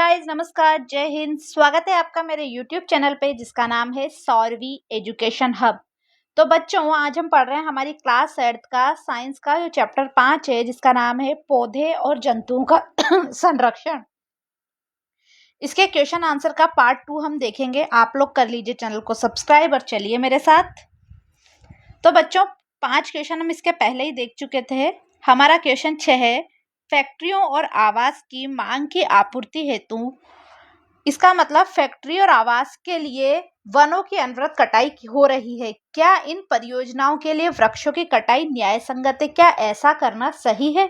Guys, नमस्कार, जय हिंद। स्वागत है आपका मेरे यूट्यूब चैनल पे जिसका नाम है सौरवी एजुकेशन हब। तो बच्चों, आज हम पढ़ रहे हैं हमारी क्लास 8 का साइंस का जो चैप्टर 5 है जिसका नाम है पौधे और जंतुओं का संरक्षण। इसके क्वेश्चन आंसर का पार्ट 2 हम देखेंगे। आप लोग कर लीजिए चैनल को सब्सक्राइब और चलिए मेरे साथ। तो बच्चों, 5 क्वेश्चन हम इसके पहले ही देख चुके थे। हमारा क्वेश्चन 6 है, फैक्ट्रियों और आवास की मांग की आपूर्ति हेतु, इसका मतलब फैक्ट्री और आवास के लिए वनों की अनवरत कटाई हो रही है। क्या इन परियोजनाओं के लिए वृक्षों की कटाई न्याय संगत है? क्या ऐसा करना सही है?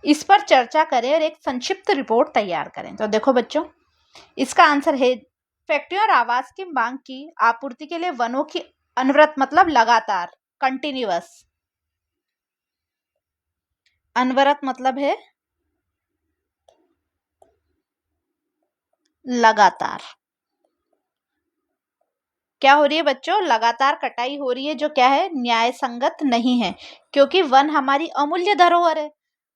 इस पर चर्चा करें और एक संक्षिप्त रिपोर्ट तैयार करें। तो देखो बच्चों, इसका आंसर है फैक्ट्री और आवास की मांग की आपूर्ति के लिए वनों की अनवरत मतलब लगातार, कंटिन्यूअस। अनवरत मतलब है लगातार। क्या हो रही है बच्चों? लगातार कटाई हो रही है, जो क्या है, न्याय संगत नहीं है। क्योंकि वन हमारी अमूल्य धरोहर है,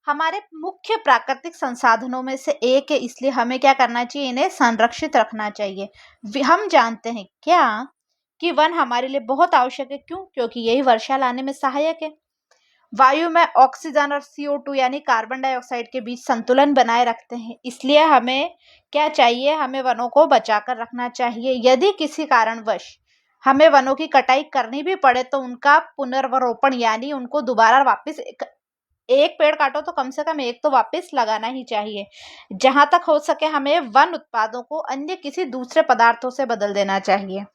हमारे मुख्य प्राकृतिक संसाधनों में से एक है, इसलिए हमें क्या करना चाहिए, इन्हें संरक्षित रखना चाहिए। हम जानते हैं क्या कि वन हमारे लिए बहुत आवश्यक है। क्यों? क्योंकि यही वर्षा लाने में सहायक है। वायु में ऑक्सीजन और CO2 यानी कार्बन डाइऑक्साइड के बीच संतुलन बनाए रखते हैं। इसलिए हमें क्या चाहिए, हमें वनों को बचाकर रखना चाहिए। यदि किसी कारणवश हमें वनों की कटाई करनी भी पड़े तो उनका पुनर्वरोपण यानी उनको दोबारा वापस एक पेड़ काटो तो कम से कम एक तो वापस लगाना ही चाहिए। जहां तक हो सके हमें वन उत्पादों को अन्य किसी दूसरे पदार्थों से बदल देना चाहिए।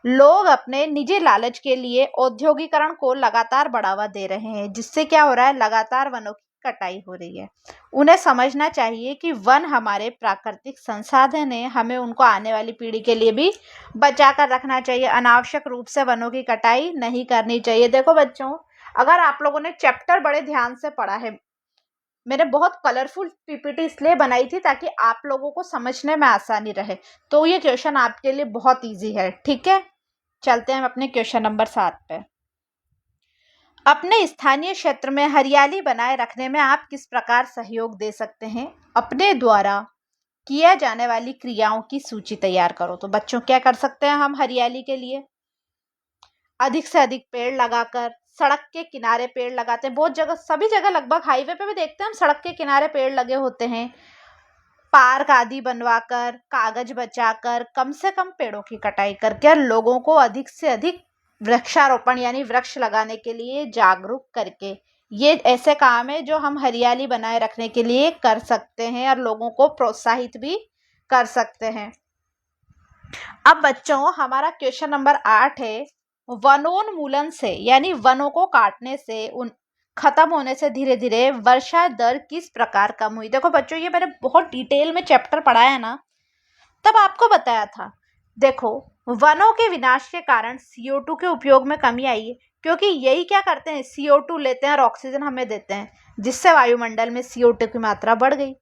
लोग अपने निजी लालच के लिए औद्योगिकरण को लगातार बढ़ावा दे रहे हैं, जिससे क्या हो रहा है, लगातार वनों की कटाई हो रही है। उन्हें समझना चाहिए कि वन हमारे प्राकृतिक संसाधन है, हमें उनको आने वाली पीढ़ी के लिए भी बचा कर रखना चाहिए। अनावश्यक रूप से वनों की कटाई नहीं करनी चाहिए। देखो बच्चों, अगर आप लोगों ने चैप्टर बड़े ध्यान से पढ़ा है, मैंने बहुत कलरफुल पीपीटी इसलिए बनाई थी ताकि आप लोगों को समझने में आसानी रहे। तो ये क्वेश्चन आपके लिए बहुत इजी है, ठीक है। चलते हैं अपने क्वेश्चन नंबर 7 पे। अपने स्थानीय क्षेत्र में हरियाली बनाए रखने में आप किस प्रकार सहयोग दे सकते हैं? अपने द्वारा किया जाने वाली क्रियाओं की सूची तैयार करो। तो बच्चों, क्या कर सकते हैं हम हरियाली के लिए? अधिक से अधिक पेड़ लगाकर, सड़क के किनारे पेड़ लगाते हैं, बहुत जगह, सभी जगह लगभग हाईवे पे भी देखते हैं हम सड़क के किनारे पेड़ लगे होते हैं। पार्क आदि बनवाकर, कागज बचाकर, कम से कम पेड़ों की कटाई करके लोगों को अधिक से अधिक वृक्षारोपण यानी वृक्ष लगाने के लिए जागरूक करके, ये ऐसे काम है जो हम हरियाली बनाए रखने के लिए कर सकते हैं और लोगों को प्रोत्साहित भी कर सकते हैं। अब बच्चों, हमारा क्वेश्चन नंबर 8 है, वनोन्मूलन से यानी वनों को काटने से, उन खत्म होने से धीरे धीरे वर्षा दर किस प्रकार कम हुई? देखो बच्चों, ये मैंने बहुत डिटेल में चैप्टर पढ़ाया ना, तब आपको बताया था। देखो, वनों के विनाश के कारण CO2 के उपयोग में कमी आई है, क्योंकि यही क्या करते हैं, CO2 लेते हैं और ऑक्सीजन हमें देते हैं, जिससे वायुमंडल में CO2 की मात्रा बढ़ गई।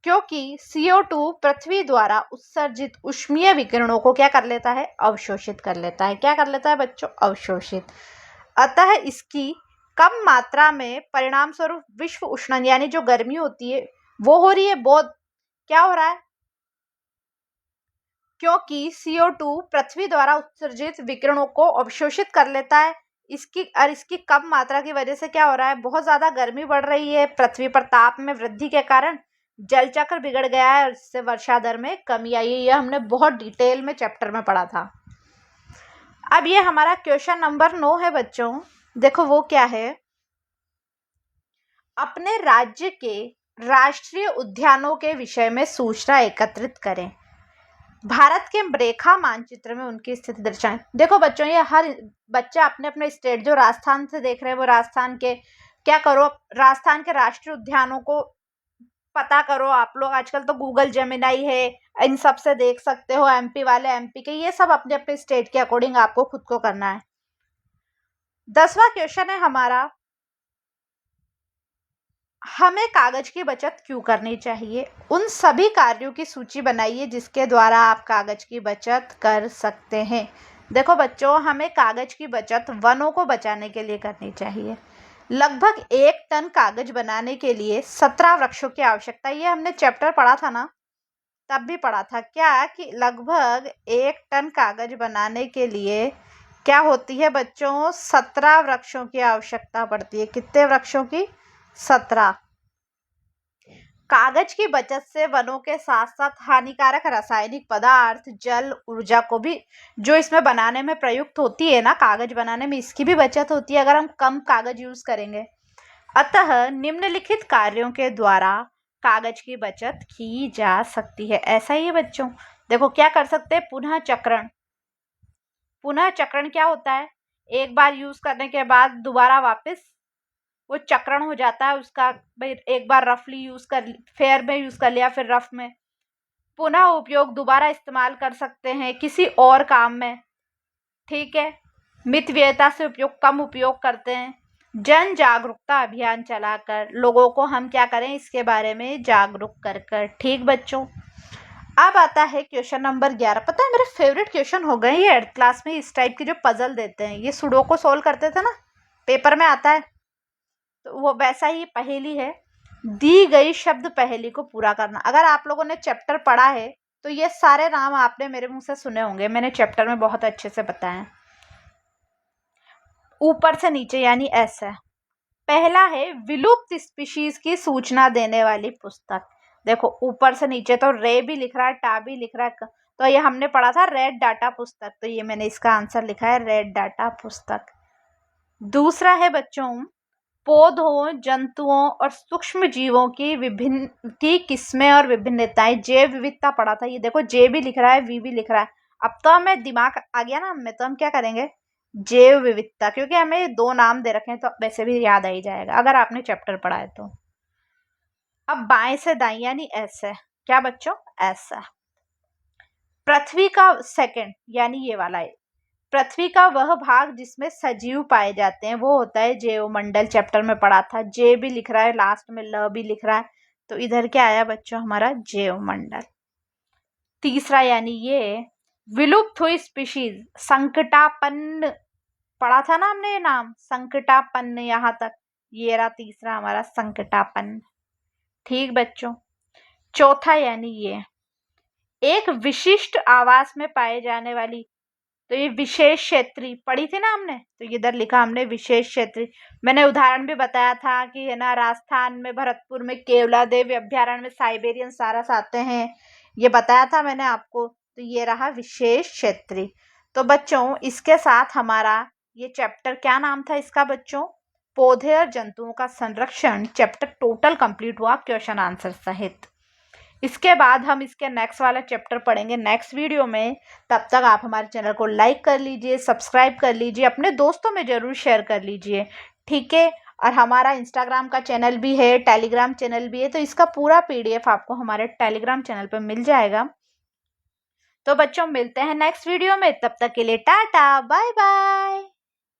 क्योंकि CO2 पृथ्वी द्वारा उत्सर्जित ऊष्मीय विकिरणों को क्या कर लेता है, अवशोषित कर लेता है। क्या कर लेता है बच्चों? अवशोषित। अतः इसकी कम मात्रा में परिणाम स्वरूप विश्व उष्णन यानी जो गर्मी होती है वो हो रही है बहुत। क्या हो रहा है? क्योंकि CO2 पृथ्वी द्वारा उत्सर्जित विकिरणों को अवशोषित कर लेता है। इसकी कम मात्रा की वजह से क्या हो रहा है, बहुत ज्यादा गर्मी बढ़ रही है। पृथ्वी पर ताप में वृद्धि के कारण जल चक्र बिगड़ गया है और इससे वर्षा दर में कमी आई है। यह हमने बहुत डिटेल में चैप्टर में पढ़ा था। अब ये हमारा क्वेश्चन नंबर 9 है बच्चों। देखो वो क्या है, अपने राज्य के राष्ट्रीय उद्यानों के विषय में सूचना एकत्रित करें। भारत के रेखा मानचित्र में उनकी स्थिति दर्शाएं। देखो बच्चों, ये हर बच्चा अपने अपने स्टेट, जो राजस्थान से देख रहे हैं वो राजस्थान के क्या करो, राजस्थान के राष्ट्रीय उद्यानों को पता करो। आप लोग आजकल तो गूगल जेमिनाई है, इन सब से देख सकते हो। MP वाले MP के, ये सब अपने अपने स्टेट के अकॉर्डिंग आपको खुद को करना है। 10वां क्वेश्चन है हमारा, हमें कागज की बचत क्यों करनी चाहिए? उन सभी कार्यों की सूची बनाइए जिसके द्वारा आप कागज की बचत कर सकते हैं। देखो बच्चों, हमें कागज की बचत वनों को बचाने के लिए करनी चाहिए। लगभग 1 टन कागज बनाने के लिए 17 वृक्षों की आवश्यकता है। ये हमने चैप्टर पढ़ा था ना, तब भी पढ़ा था क्या कि लगभग 1 टन कागज बनाने के लिए क्या होती है बच्चों, 17 वृक्षों की आवश्यकता पड़ती है। कितने वृक्षों की? 17। कागज की बचत से वनों के साथ साथ हानिकारक रासायनिक पदार्थ, जल, ऊर्जा को भी जो इसमें बनाने में प्रयुक्त होती है ना, कागज बनाने में, इसकी भी बचत होती है अगर हम कम कागज यूज करेंगे। अतः निम्नलिखित कार्यों के द्वारा कागज की बचत की जा सकती है। ऐसा ही है बच्चों। देखो क्या कर सकते हैं, पुनः चक्रण। पुनः चक्रण क्या होता है? एक बार यूज करने के बाद दोबारा वापस वो चक्रण हो जाता है उसका। भाई एक बार रफली यूज कर, फेयर में यूज कर लिया, फिर रफ में। पुनः उपयोग, दोबारा इस्तेमाल कर सकते हैं किसी और काम में। ठीक है। मितव्ययता से उपयोग, कम उपयोग करते हैं। जन जागरूकता अभियान चलाकर लोगों को हम क्या करें, इसके बारे में जागरूक कर कर। ठीक बच्चों। अब आता है क्वेश्चन नंबर 11। पता है मेरे फेवरेट क्वेश्चन हो गए ये 8th क्लास में, इस टाइप के जो पजल देते हैं। ये सुडोकू सोल्व करते थे ना, पेपर में आता है, तो वो वैसा ही पहेली है। दी गई शब्द पहेली को पूरा करना। अगर आप लोगों ने चैप्टर पढ़ा है तो ये सारे नाम आपने मेरे मुंह से सुने होंगे, मैंने चैप्टर में बहुत अच्छे से बताए। ऊपर से नीचे यानी ऐसा। पहला है विलुप्त स्पीशीज की सूचना देने वाली पुस्तक। देखो ऊपर से नीचे तो रे भी लिख रहा है, टा भी लिख रहा है, तो ये हमने पढ़ा था रेड डाटा पुस्तक, तो ये मैंने इसका आंसर लिखा है रेड डाटा पुस्तक। दूसरा है बच्चों, पौधों, जंतुओं और सूक्ष्म जीवों की विभिन्न की किस्में और विभिन्नताएं। जैव विविधता पढ़ा था, ये देखो जे भी लिख रहा है, वी भी लिख रहा है। अब तो हमें दिमाग आ गया ना हमें, तो हम क्या करेंगे, जैव विविधता, क्योंकि हमें 2 नाम दे रखे हैं तो वैसे भी याद आ ही जाएगा अगर आपने चैप्टर पढ़ा है तो। अब बाएं से दाएं यानी ऐसे। क्या बच्चों? ऐसा। पृथ्वी का सेकंड यानी ये वाला है, पृथ्वी का वह भाग जिसमें सजीव पाए जाते हैं वो होता है जैवमंडल। चैप्टर में पढ़ा था, जे भी लिख रहा है, लास्ट में ल भी लिख रहा है, तो इधर क्या आया बच्चों, हमारा जैवमंडल। तीसरा यानी ये विलुप्त हुई स्पीशीज, संकटापन्न, पढ़ा था ना हमने ये नाम, संकटापन्न, यहां तक ये रहा तीसरा हमारा संकटापन्न। ठीक बच्चों। चौथा यानी ये एक विशिष्ट आवास में पाए जाने वाली, तो ये विशेष क्षेत्रीय पढ़ी थी ना हमने, तो इधर लिखा हमने विशेष क्षेत्रीय। मैंने उदाहरण भी बताया था कि है ना, राजस्थान में भरतपुर में केवलादेव अभ्यारण्य में साइबेरियन सारस आते हैं, ये बताया था मैंने आपको। तो ये रहा विशेष क्षेत्रीय। तो बच्चों इसके साथ हमारा ये चैप्टर, क्या नाम था इसका बच्चों, पौधे और जंतुओं का संरक्षण, चैप्टर टोटल कंप्लीट हुआ क्वेश्चन आंसर सहित। इसके बाद हम इसके नेक्स्ट वाला चैप्टर पढ़ेंगे नेक्स्ट वीडियो में। तब तक आप हमारे चैनल को लाइक कर लीजिए, सब्सक्राइब कर लीजिए, अपने दोस्तों में ज़रूर शेयर कर लीजिए। ठीक है। और हमारा इंस्टाग्राम का चैनल भी है, टेलीग्राम चैनल भी है, तो इसका पूरा PDF आपको हमारे टेलीग्राम चैनल पर मिल जाएगा। तो बच्चों मिलते हैं नेक्स्ट वीडियो में, तब तक के लिए टाटा बाय बाय।